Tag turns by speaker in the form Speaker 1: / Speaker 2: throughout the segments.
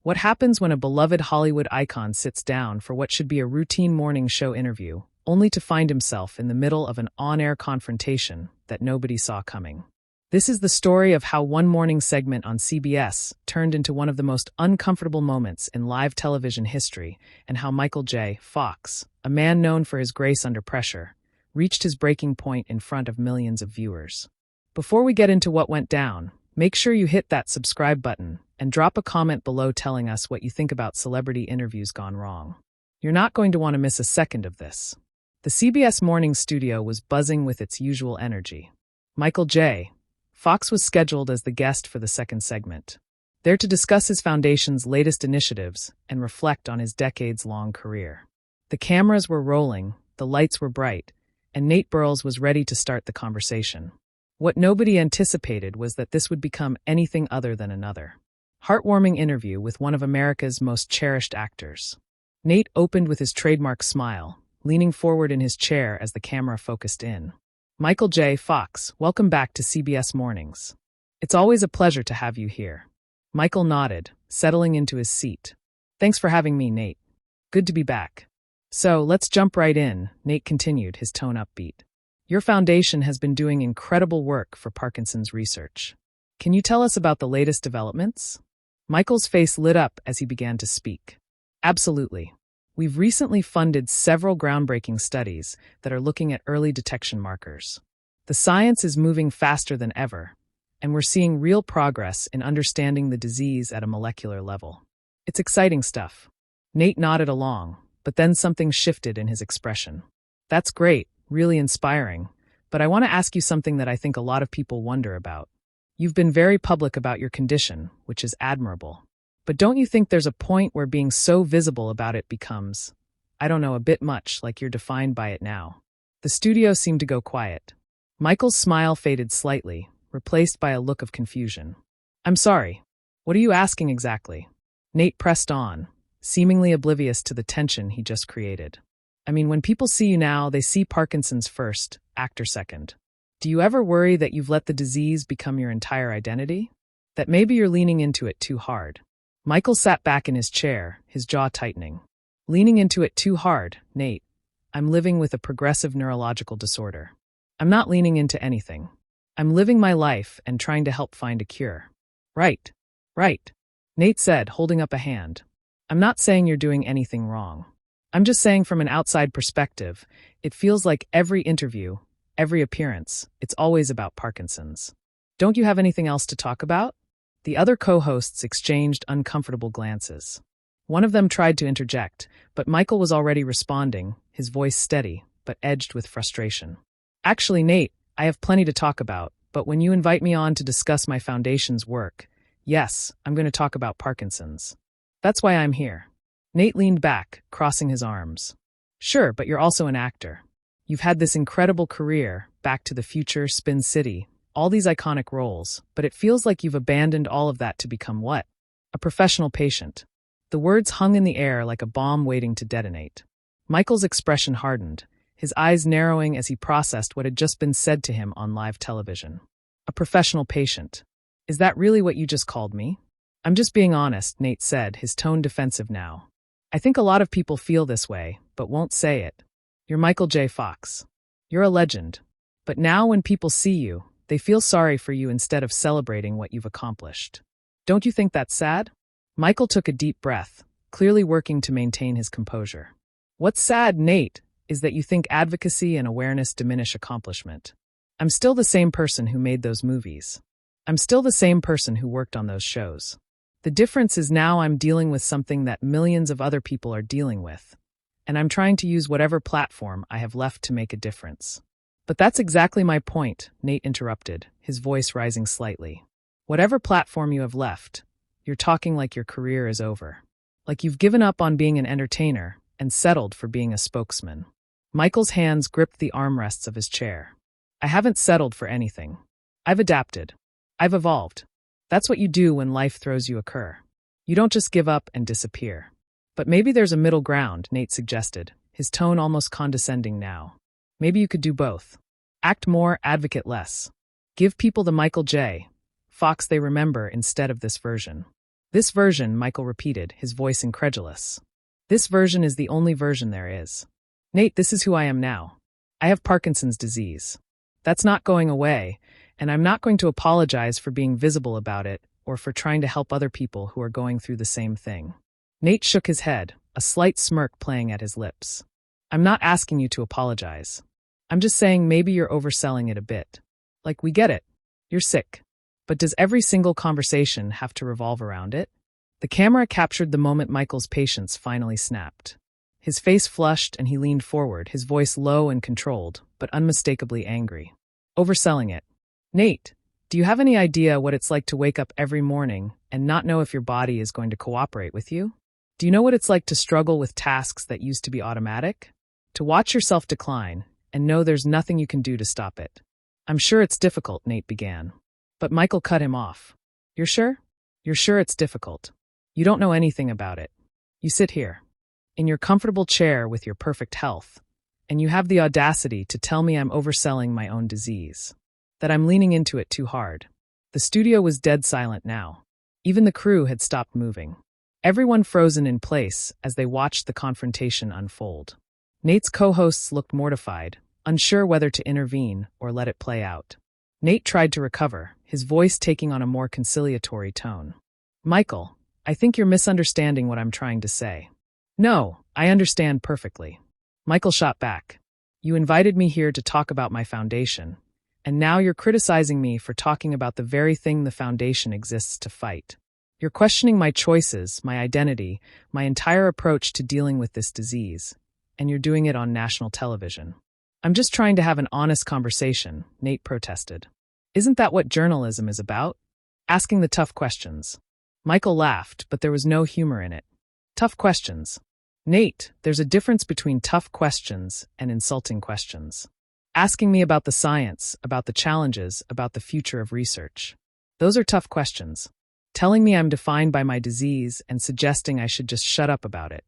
Speaker 1: What happens when a beloved Hollywood icon sits down for what should be a routine morning show interview, only to find himself in the middle of an on-air confrontation that nobody saw coming? This is the story of how one morning segment on CBS turned into one of the most uncomfortable moments in live television history, and how Michael J. Fox, a man known for his grace under pressure, reached his breaking point in front of millions of viewers. Before we get into what went down, make sure you hit that subscribe button and drop a comment below telling us what you think about celebrity interviews gone wrong. You're not going to want to miss a second of this. The CBS morning studio was buzzing with its usual energy. Michael J. Fox was scheduled as the guest for the second segment, there to discuss his foundation's latest initiatives and reflect on his decades-long career. The cameras were rolling, the lights were bright, and Nate Burleson was ready to start the conversation. What nobody anticipated was that this would become anything other than another heartwarming interview with one of America's most cherished actors. Nate opened with his trademark smile, leaning forward in his chair as the camera focused in. Michael J. Fox, welcome back to CBS Mornings. It's always a pleasure to have you here. Michael nodded, settling into his seat. Thanks for having me, Nate. Good to be back. So, let's jump right in, Nate continued, his tone upbeat. Your foundation has been doing incredible work for Parkinson's research. Can you tell us about the latest developments? Michael's face lit up as he began to speak. Absolutely. We've recently funded several groundbreaking studies that are looking at early detection markers. The science is moving faster than ever, and we're seeing real progress in understanding the disease at a molecular level. It's exciting stuff. Nate nodded along, but then something shifted in his expression. That's great, really inspiring, but I want to ask you something that I think a lot of people wonder about. You've been very public about your condition, which is admirable. But don't you think there's a point where being so visible about it becomes, a bit much like you're defined by it now? The studio seemed to go quiet. Michael's smile faded slightly, replaced by a look of confusion. I'm sorry. What are you asking exactly? Nate pressed on, seemingly oblivious to the tension he just created. I mean, when people see you now, they see Parkinson's first, actor second. Do you ever worry that you've let the disease become your entire identity? That maybe you're leaning into it too hard? Michael sat back in his chair, his jaw tightening. Leaning into it too hard, Nate. I'm living with a progressive neurological disorder. I'm not leaning into anything. I'm living my life and trying to help find a cure. Right. Nate said, holding up a hand. I'm not saying you're doing anything wrong. I'm just saying from an outside perspective, it feels like every interview, every appearance, it's always about Parkinson's. Don't you have anything else to talk about? The other co-hosts exchanged uncomfortable glances. One of them tried to interject, but Michael was already responding, his voice steady, but edged with frustration. Actually, Nate, I have plenty to talk about, but when you invite me on to discuss my foundation's work, yes, I'm going to talk about Parkinson's. That's why I'm here. Nate leaned back, crossing his arms. Sure, but you're also an actor. You've had this incredible career, Back to the Future, Spin City, all these iconic roles, but it feels like you've abandoned all of that to become what? A professional patient. The words hung in the air like a bomb waiting to detonate. Michael's expression hardened, his eyes narrowing as he processed what had just been said to him on live television. A professional patient. Is that really what you just called me? I'm just being honest, Nate said, his tone defensive now. I think a lot of people feel this way, but won't say it. You're Michael J. Fox. You're a legend. But now when people see you, they feel sorry for you instead of celebrating what you've accomplished. Don't you think that's sad? Michael took a deep breath, clearly working to maintain his composure. What's sad, Nate, is that you think advocacy and awareness diminish accomplishment. I'm still the same person who made those movies. I'm still the same person who worked on those shows. The difference is now I'm dealing with something that millions of other people are dealing with, and I'm trying to use whatever platform I have left to make a difference. But that's exactly my point, Nate interrupted, his voice rising slightly. Whatever platform you have left, you're talking like your career is over. Like you've given up on being an entertainer and settled for being a spokesman. Michael's hands gripped the armrests of his chair. I haven't settled for anything. I've adapted. I've evolved. That's what you do when life throws you a curve. You don't just give up and disappear. But maybe there's a middle ground, Nate suggested, his tone almost condescending now. Maybe you could do both. Act more, advocate less. Give people the Michael J. Fox they remember instead of this version. This version, Michael repeated, his voice incredulous. This version is the only version there is. Nate, this is who I am now. I have Parkinson's disease. That's not going away, and I'm not going to apologize for being visible about it or for trying to help other people who are going through the same thing. Nate shook his head, a slight smirk playing at his lips. I'm not asking you to apologize. I'm just saying maybe you're overselling it a bit. Like, we get it. You're sick. But does every single conversation have to revolve around it? The camera captured the moment Michael's patience finally snapped. His face flushed and he leaned forward, his voice low and controlled, but unmistakably angry. Overselling it. Nate, do you have any idea what it's like to wake up every morning and not know if your body is going to cooperate with you? Do you know what it's like to struggle with tasks that used to be automatic? To watch yourself decline and know there's nothing you can do to stop it. I'm sure it's difficult, Nate began. But Michael cut him off. You're sure? You're sure it's difficult. You don't know anything about it. You sit here, in your comfortable chair with your perfect health, and you have the audacity to tell me I'm overselling my own disease. That I'm leaning into it too hard. The studio was dead silent now. Even the crew had stopped moving. Everyone frozen in place as they watched the confrontation unfold. Nate's co-hosts looked mortified, unsure whether to intervene or let it play out. Nate tried to recover, his voice taking on a more conciliatory tone. Michael, I think you're misunderstanding what I'm trying to say. No, I understand perfectly. Michael shot back. You invited me here to talk about my foundation, and now you're criticizing me for talking about the very thing the foundation exists to fight. You're questioning my choices, my identity, my entire approach to dealing with this disease, and you're doing it on national television. I'm just trying to have an honest conversation, Nate protested. Isn't that what journalism is about? Asking the tough questions. Michael laughed, but there was no humor in it. Tough questions. Nate, there's a difference between tough questions and insulting questions. Asking me about the science, about the challenges, about the future of research. Those are tough questions. Telling me I'm defined by my disease and suggesting I should just shut up about it.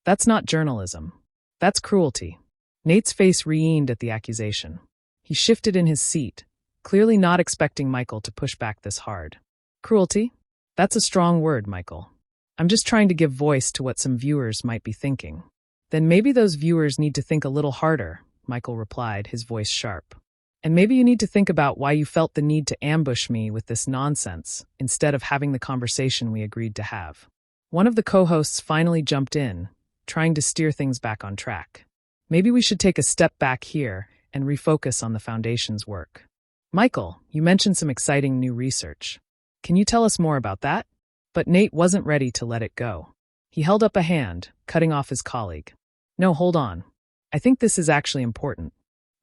Speaker 1: That's not journalism. That's cruelty. Nate's face reamed at the accusation. He shifted in his seat, clearly not expecting Michael to push back this hard. Cruelty? That's a strong word, Michael. I'm just trying to give voice to what some viewers might be thinking. Then maybe those viewers need to think a little harder, Michael replied, his voice sharp. And maybe you need to think about why you felt the need to ambush me with this nonsense instead of having the conversation we agreed to have. One of the co-hosts finally jumped in, trying to steer things back on track. Maybe we should take a step back here and refocus on the foundation's work. Michael, you mentioned some exciting new research. Can you tell us more about that? But Nate wasn't ready to let it go. He held up a hand, cutting off his colleague. No, hold on. I think this is actually important.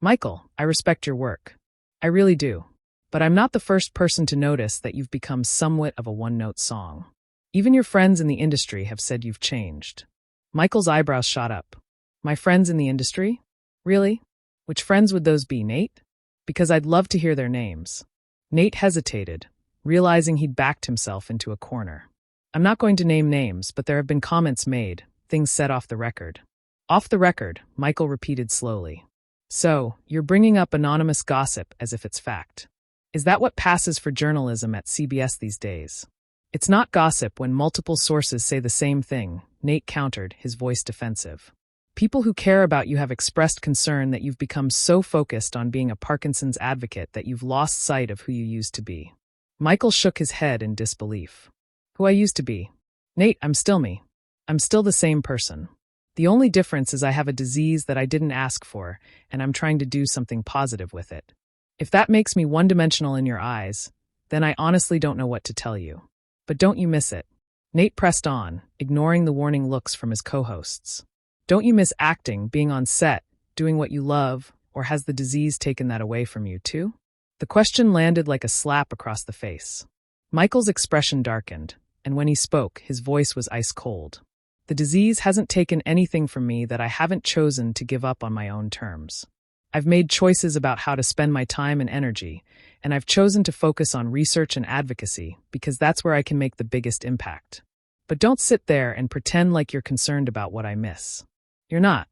Speaker 1: Michael, I respect your work. I really do. But I'm not the first person to notice that you've become somewhat of a one-note song. Even your friends in the industry have said you've changed. Michael's eyebrows shot up. My friends in the industry? Really? Which friends would those be, Nate? Because I'd love to hear their names. Nate hesitated, realizing he'd backed himself into a corner. I'm not going to name names, but there have been comments made, things said off the record. Off the record, Michael repeated slowly. So, you're bringing up anonymous gossip as if it's fact. Is that what passes for journalism at CBS these days? It's not gossip when multiple sources say the same thing, Nate countered, his voice defensive. People who care about you have expressed concern that you've become so focused on being a Parkinson's advocate that you've lost sight of who you used to be. Michael shook his head in disbelief. Who I used to be? Nate, I'm still me. I'm still the same person. The only difference is I have a disease that I didn't ask for, and I'm trying to do something positive with it. If that makes me one-dimensional in your eyes, then I honestly don't know what to tell you. But don't you miss it? Nate pressed on, ignoring the warning looks from his co-hosts. Don't you miss acting, being on set, doing what you love, or has the disease taken that away from you too? The question landed like a slap across the face. Michael's expression darkened, and when he spoke, his voice was ice cold. The disease hasn't taken anything from me that I haven't chosen to give up on my own terms. I've made choices about how to spend my time and energy, and I've chosen to focus on research and advocacy because that's where I can make the biggest impact. But don't sit there and pretend like you're concerned about what I miss. You're not.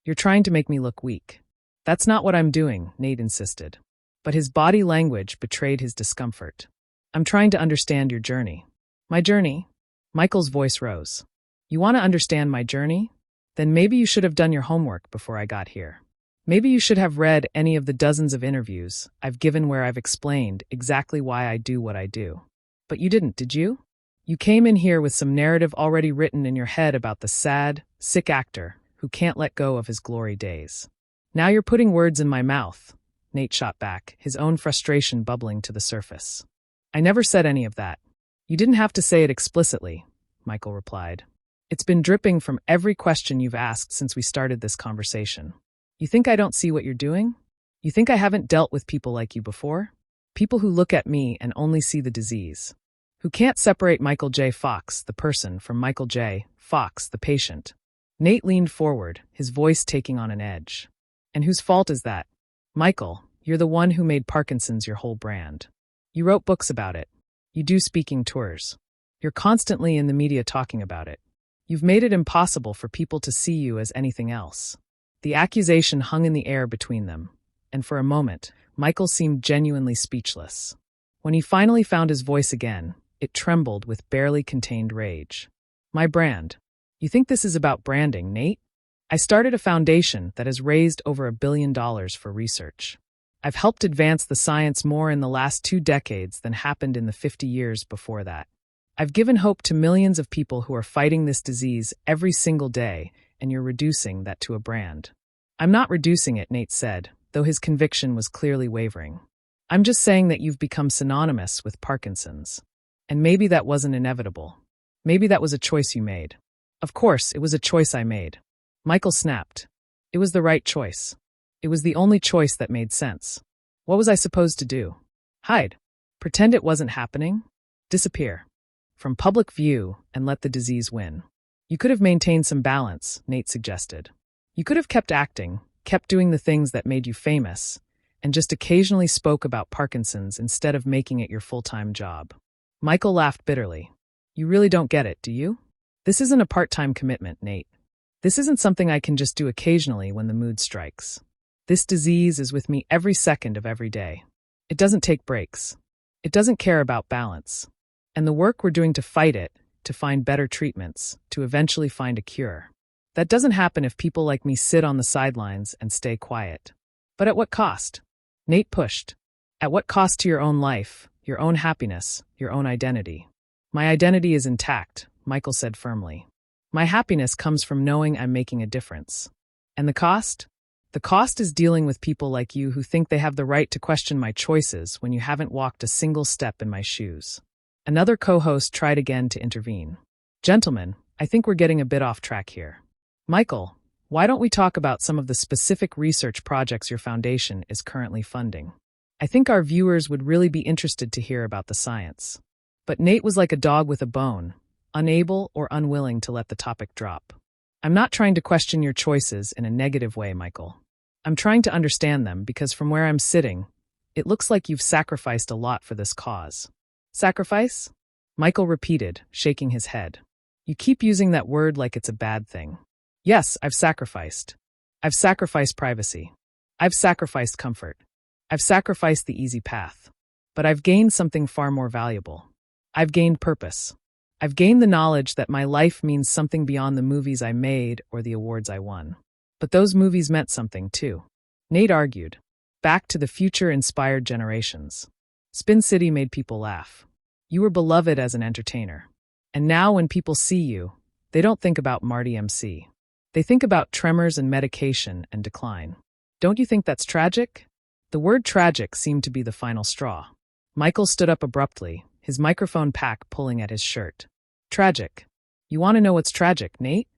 Speaker 1: You're trying to make me look weak. That's not what I'm doing, Nate insisted. But his body language betrayed his discomfort. I'm trying to understand your journey. My journey? Michael's voice rose. You want to understand my journey? Then maybe you should have done your homework before I got here. Maybe you should have read any of the dozens of interviews I've given where I've explained exactly why I do what I do. But you didn't, did you? You came in here with some narrative already written in your head about the sad, sick actor who can't let go of his glory days. Now you're putting words in my mouth, Nate shot back, his own frustration bubbling to the surface. I never said any of that. You didn't have to say it explicitly, Michael replied. It's been dripping from every question you've asked since we started this conversation. You think I don't see what you're doing? You think I haven't dealt with people like you before? People who look at me and only see the disease. Who can't separate Michael J. Fox, the person, from Michael J. Fox, the patient. Nate leaned forward, his voice taking on an edge. And whose fault is that? Michael, you're the one who made Parkinson's your whole brand. You wrote books about it. You do speaking tours. You're constantly in the media talking about it. You've made it impossible for people to see you as anything else. The accusation hung in the air between them, and for a moment, Michael seemed genuinely speechless. When he finally found his voice again, it trembled with barely contained rage. My brand. You think this is about branding, Nate? I started a foundation that has raised over $1 billion for research. I've helped advance the science more in the last 2 decades than happened in the 50 years before that. I've given hope to millions of people who are fighting this disease every single day, and you're reducing that to a brand. I'm not reducing it, Nate said, though his conviction was clearly wavering. I'm just saying that you've become synonymous with Parkinson's. And maybe that wasn't inevitable. Maybe that was a choice you made. Of course, it was a choice I made. Michael snapped. It was the right choice. It was the only choice that made sense. What was I supposed to do? Hide? Pretend it wasn't happening? Disappear? From public view and let the disease win. You could have maintained some balance, Nate suggested. You could have kept acting, kept doing the things that made you famous, and just occasionally spoke about Parkinson's instead of making it your full-time job. Michael laughed bitterly. You really don't get it, do you? This isn't a part-time commitment, Nate. This isn't something I can just do occasionally when the mood strikes. This disease is with me every second of every day. It doesn't take breaks. It doesn't care about balance. And the work we're doing to fight it, to find better treatments, to eventually find a cure. That doesn't happen if people like me sit on the sidelines and stay quiet. But at what cost? Nate pushed. At what cost to your own life, your own happiness, your own identity? My identity is intact, Michael said firmly. My happiness comes from knowing I'm making a difference. And the cost? The cost is dealing with people like you who think they have the right to question my choices when you haven't walked a single step in my shoes. Another co-host tried again to intervene. Gentlemen, I think we're getting a bit off track here. Michael, why don't we talk about some of the specific research projects your foundation is currently funding? I think our viewers would really be interested to hear about the science. But Nate was like a dog with a bone, unable or unwilling to let the topic drop. I'm not trying to question your choices in a negative way, Michael. I'm trying to understand them because from where I'm sitting, it looks like you've sacrificed a lot for this cause. Sacrifice? Michael repeated, shaking his head. You keep using that word like it's a bad thing. Yes, I've sacrificed. I've sacrificed privacy. I've sacrificed comfort. I've sacrificed the easy path. But I've gained something far more valuable. I've gained purpose. I've gained the knowledge that my life means something beyond the movies I made or the awards I won. But those movies meant something too. Nate argued. Back to the future-inspired generations. Spin City made people laugh. You were beloved as an entertainer. And now when people see you, they don't think about Marty MC. They think about tremors and medication and decline. Don't you think that's tragic? The word tragic seemed to be the final straw. Michael stood up abruptly, his microphone pack pulling at his shirt. Tragic. You want to know what's tragic, Nate?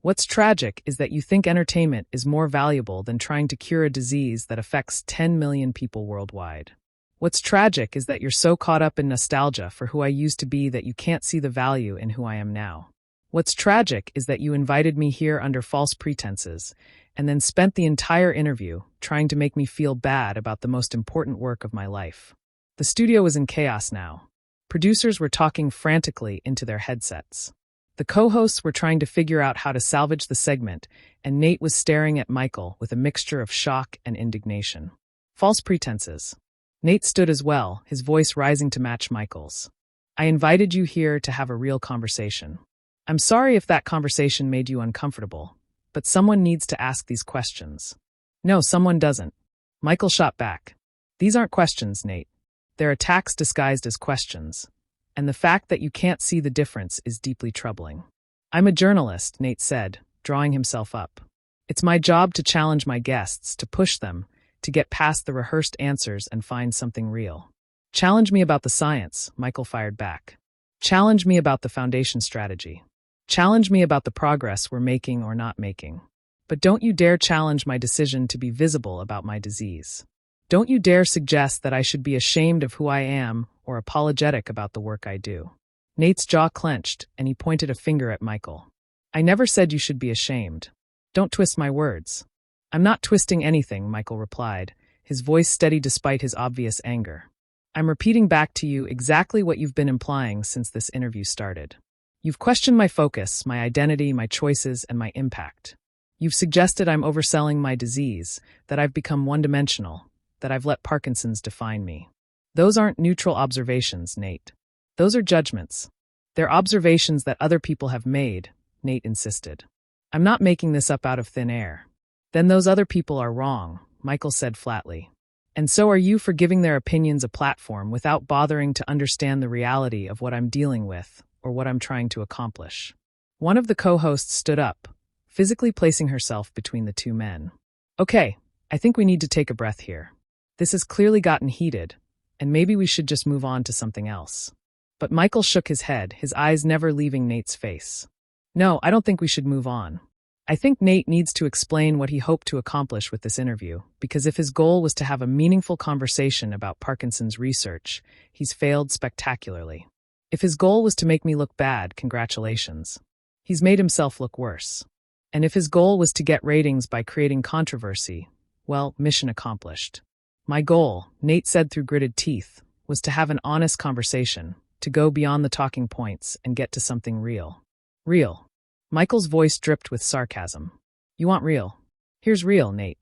Speaker 1: What's tragic is that you think entertainment is more valuable than trying to cure a disease that affects 10 million people worldwide. What's tragic is that you're so caught up in nostalgia for who I used to be that you can't see the value in who I am now. What's tragic is that you invited me here under false pretenses and then spent the entire interview trying to make me feel bad about the most important work of my life. The studio was in chaos now. Producers were talking frantically into their headsets. The co-hosts were trying to figure out how to salvage the segment, and Nate was staring at Michael with a mixture of shock and indignation. False pretenses. Nate stood as well, his voice rising to match Michael's. I invited you here to have a real conversation. I'm sorry if that conversation made you uncomfortable, but someone needs to ask these questions. No, someone doesn't. Michael shot back. These aren't questions, Nate. They're attacks disguised as questions. And the fact that you can't see the difference is deeply troubling. I'm a journalist, Nate said, drawing himself up. It's my job to challenge my guests, to push them, to get past the rehearsed answers and find something real. Challenge me about the science, Michael fired back. Challenge me about the foundation strategy. Challenge me about the progress we're making or not making. But don't you dare challenge my decision to be visible about my disease. Don't you dare suggest that I should be ashamed of who I am or apologetic about the work I do. Nate's jaw clenched, and he pointed a finger at Michael. I never said you should be ashamed. Don't twist my words. I'm not twisting anything, Michael replied, his voice steady despite his obvious anger. I'm repeating back to you exactly what you've been implying since this interview started. You've questioned my focus, my identity, my choices, and my impact. You've suggested I'm overselling my disease, that I've become one-dimensional, that I've let Parkinson's define me. Those aren't neutral observations, Nate. Those are judgments. They're observations that other people have made, Nate insisted. I'm not making this up out of thin air. Then those other people are wrong, Michael said flatly. And so are you for giving their opinions a platform without bothering to understand the reality of what I'm dealing with or what I'm trying to accomplish. One of the co-hosts stood up, physically placing herself between the two men. Okay, I think we need to take a breath here. This has clearly gotten heated, and maybe we should just move on to something else. But Michael shook his head, his eyes never leaving Nate's face. No, I don't think we should move on. I think Nate needs to explain what he hoped to accomplish with this interview, because if his goal was to have a meaningful conversation about Parkinson's research, he's failed spectacularly. If his goal was to make me look bad, congratulations. He's made himself look worse. And if his goal was to get ratings by creating controversy, well, mission accomplished. My goal, Nate said through gritted teeth, was to have an honest conversation, to go beyond the talking points and get to something real. Real. Michael's voice dripped with sarcasm. You want real? Here's real, Nate.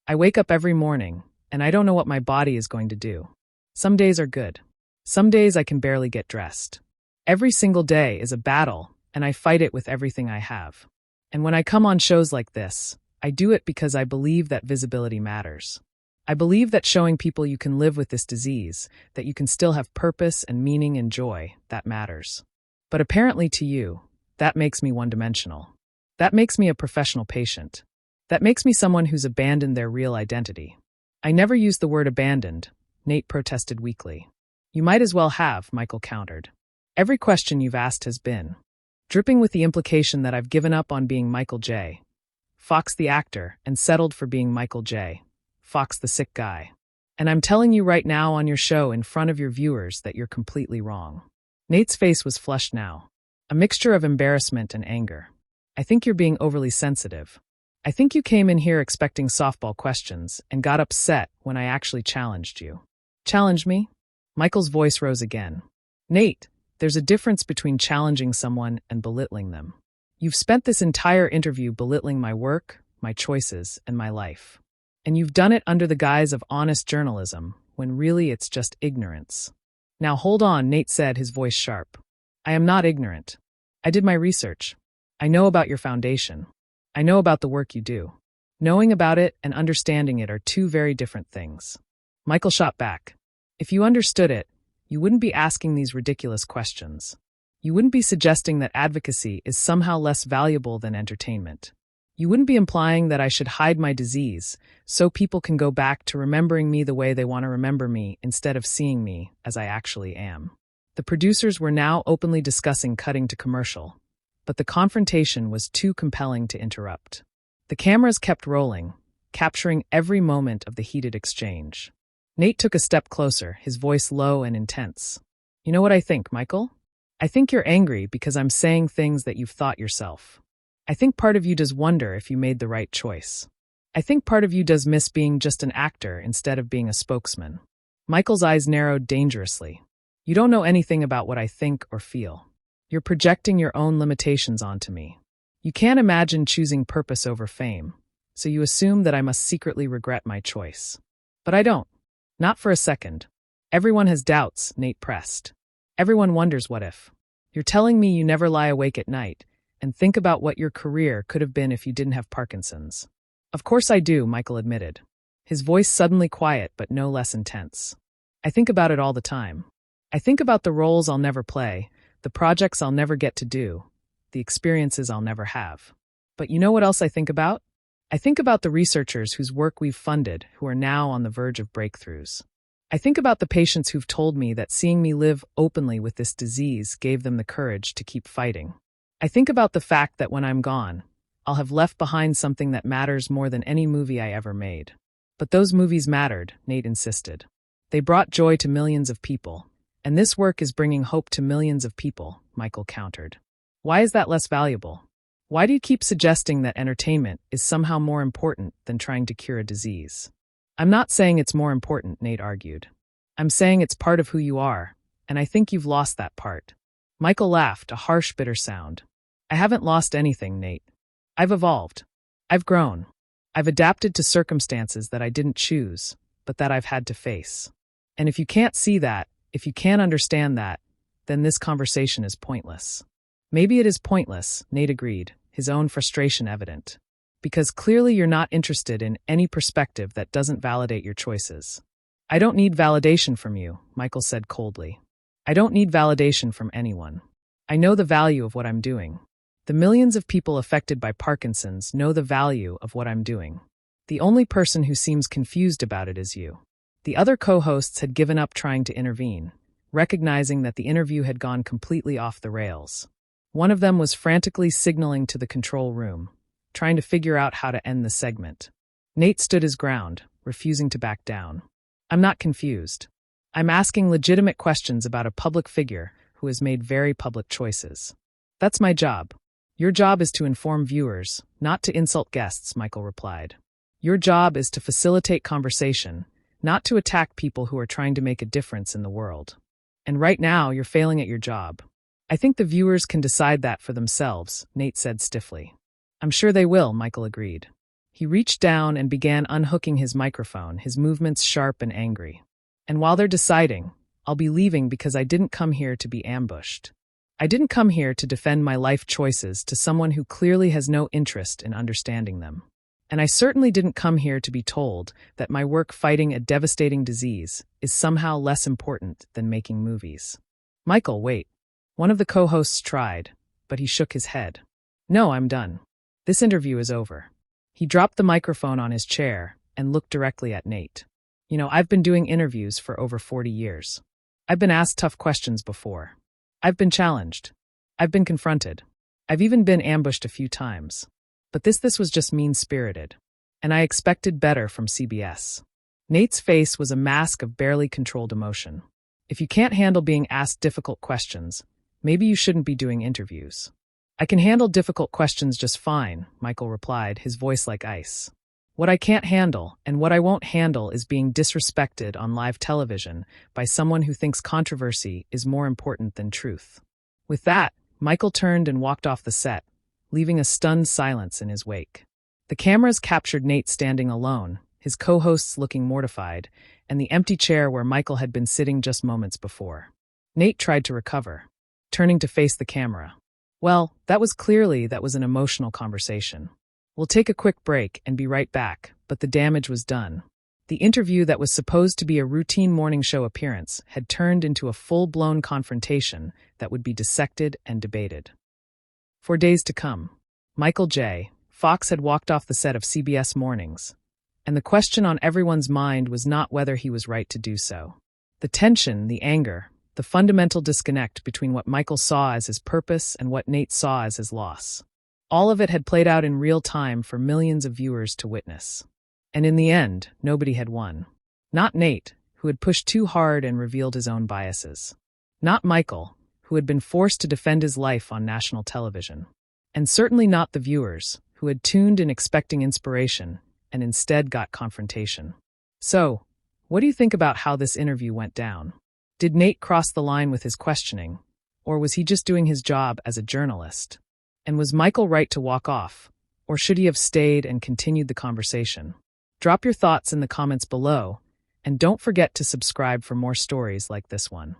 Speaker 1: I wake up every morning, and I don't know what my body is going to do. Some days are good. Some days I can barely get dressed. Every single day is a battle, and I fight it with everything I have. And when I come on shows like this, I do it because I believe that visibility matters. I believe that showing people you can live with this disease, that you can still have purpose and meaning and joy, that matters. But apparently to you, that makes me one-dimensional. That makes me a professional patient. That makes me someone who's abandoned their real identity. I never used the word abandoned, Nate protested weakly. You might as well have, Michael countered. Every question you've asked has been, dripping with the implication that I've given up on being Michael J. Fox the actor and settled for being Michael J. Fox the sick guy. And I'm telling you right now on your show in front of your viewers that you're completely wrong. Nate's face was flushed now. A mixture of embarrassment and anger. I think you're being overly sensitive. I think you came in here expecting softball questions and got upset when I actually challenged you. Challenge me? Michael's voice rose again. Nate, there's a difference between challenging someone and belittling them. You've spent this entire interview belittling my work, my choices, and my life. And you've done it under the guise of honest journalism, when really it's just ignorance. Now hold on, Nate said, his voice sharp. I am not ignorant. I did my research. I know about your foundation. I know about the work you do. Knowing about it and understanding it are two very different things. Michael shot back. If you understood it, you wouldn't be asking these ridiculous questions. You wouldn't be suggesting that advocacy is somehow less valuable than entertainment. You wouldn't be implying that I should hide my disease so people can go back to remembering me the way they want to remember me instead of seeing me as I actually am. The producers were now openly discussing cutting to commercial, but the confrontation was too compelling to interrupt. The cameras kept rolling, capturing every moment of the heated exchange. Nate took a step closer, his voice low and intense. You know what I think, Michael? I think you're angry because I'm saying things that you've thought yourself. I think part of you does wonder if you made the right choice. I think part of you does miss being just an actor instead of being a spokesman. Michael's eyes narrowed dangerously. You don't know anything about what I think or feel. You're projecting your own limitations onto me. You can't imagine choosing purpose over fame, so you assume that I must secretly regret my choice. But I don't. Not for a second. Everyone has doubts, Nate pressed. Everyone wonders what if. You're telling me you never lie awake at night and think about what your career could have been if you didn't have Parkinson's. Of course I do, Michael admitted, his voice suddenly quiet but no less intense. I think about it all the time. I think about the roles I'll never play, the projects I'll never get to do, the experiences I'll never have. But you know what else I think about? I think about the researchers whose work we've funded who are now on the verge of breakthroughs. I think about the patients who've told me that seeing me live openly with this disease gave them the courage to keep fighting. I think about the fact that when I'm gone, I'll have left behind something that matters more than any movie I ever made. But those movies mattered, Nate insisted. They brought joy to millions of people, and this work is bringing hope to millions of people, Michael countered. Why is that less valuable? Why do you keep suggesting that entertainment is somehow more important than trying to cure a disease? I'm not saying it's more important, Nate argued. I'm saying it's part of who you are, and I think you've lost that part. Michael laughed, a harsh, bitter sound. I haven't lost anything, Nate. I've evolved. I've grown. I've adapted to circumstances that I didn't choose, but that I've had to face. And if you can't see that, if you can't understand that, then this conversation is pointless. Maybe it is pointless, Nate agreed, his own frustration evident. Because clearly you're not interested in any perspective that doesn't validate your choices. I don't need validation from you, Michael said coldly. I don't need validation from anyone. I know the value of what I'm doing. The millions of people affected by Parkinson's know the value of what I'm doing. The only person who seems confused about it is you. The other co-hosts had given up trying to intervene, recognizing that the interview had gone completely off the rails. One of them was frantically signaling to the control room, trying to figure out how to end the segment. Nate stood his ground, refusing to back down. I'm not confused. I'm asking legitimate questions about a public figure who has made very public choices. That's my job. Your job is to inform viewers, not to insult guests, Michael replied. Your job is to facilitate conversation, not to attack people who are trying to make a difference in the world. And right now, you're failing at your job. I think the viewers can decide that for themselves, Nate said stiffly. I'm sure they will, Michael agreed. He reached down and began unhooking his microphone, his movements sharp and angry. And while they're deciding, I'll be leaving because I didn't come here to be ambushed. I didn't come here to defend my life choices to someone who clearly has no interest in understanding them. And I certainly didn't come here to be told that my work fighting a devastating disease is somehow less important than making movies. Michael, wait. One of the co-hosts tried, but he shook his head. No, I'm done. This interview is over. He dropped the microphone on his chair and looked directly at Nate. You know, I've been doing interviews for over 40 years. I've been asked tough questions before. I've been challenged. I've been confronted. I've even been ambushed a few times. But this was just mean-spirited. And I expected better from CBS. Nate's face was a mask of barely controlled emotion. If you can't handle being asked difficult questions, maybe you shouldn't be doing interviews. I can handle difficult questions just fine, Michael replied, his voice like ice. What I can't handle and what I won't handle is being disrespected on live television by someone who thinks controversy is more important than truth. With that, Michael turned and walked off the set, leaving a stunned silence in his wake. The cameras captured Nate standing alone, his co-hosts looking mortified, and the empty chair where Michael had been sitting just moments before. Nate tried to recover, turning to face the camera. Well, that was an emotional conversation. We'll take a quick break and be right back, but the damage was done. The interview that was supposed to be a routine morning show appearance had turned into a full-blown confrontation that would be dissected and debated. For days to come, Michael J. Fox had walked off the set of CBS Mornings, and the question on everyone's mind was not whether he was right to do so. The tension, the anger, the fundamental disconnect between what Michael saw as his purpose and what Nate saw as his loss. All of it had played out in real time for millions of viewers to witness. And in the end, nobody had won. Not Nate, who had pushed too hard and revealed his own biases. Not Michael, who had been forced to defend his life on national television. And certainly not the viewers, who had tuned in expecting inspiration and instead got confrontation. So, what do you think about how this interview went down? Did Nate cross the line with his questioning, or was he just doing his job as a journalist? And was Michael right to walk off, or should he have stayed and continued the conversation? Drop your thoughts in the comments below, and don't forget to subscribe for more stories like this one.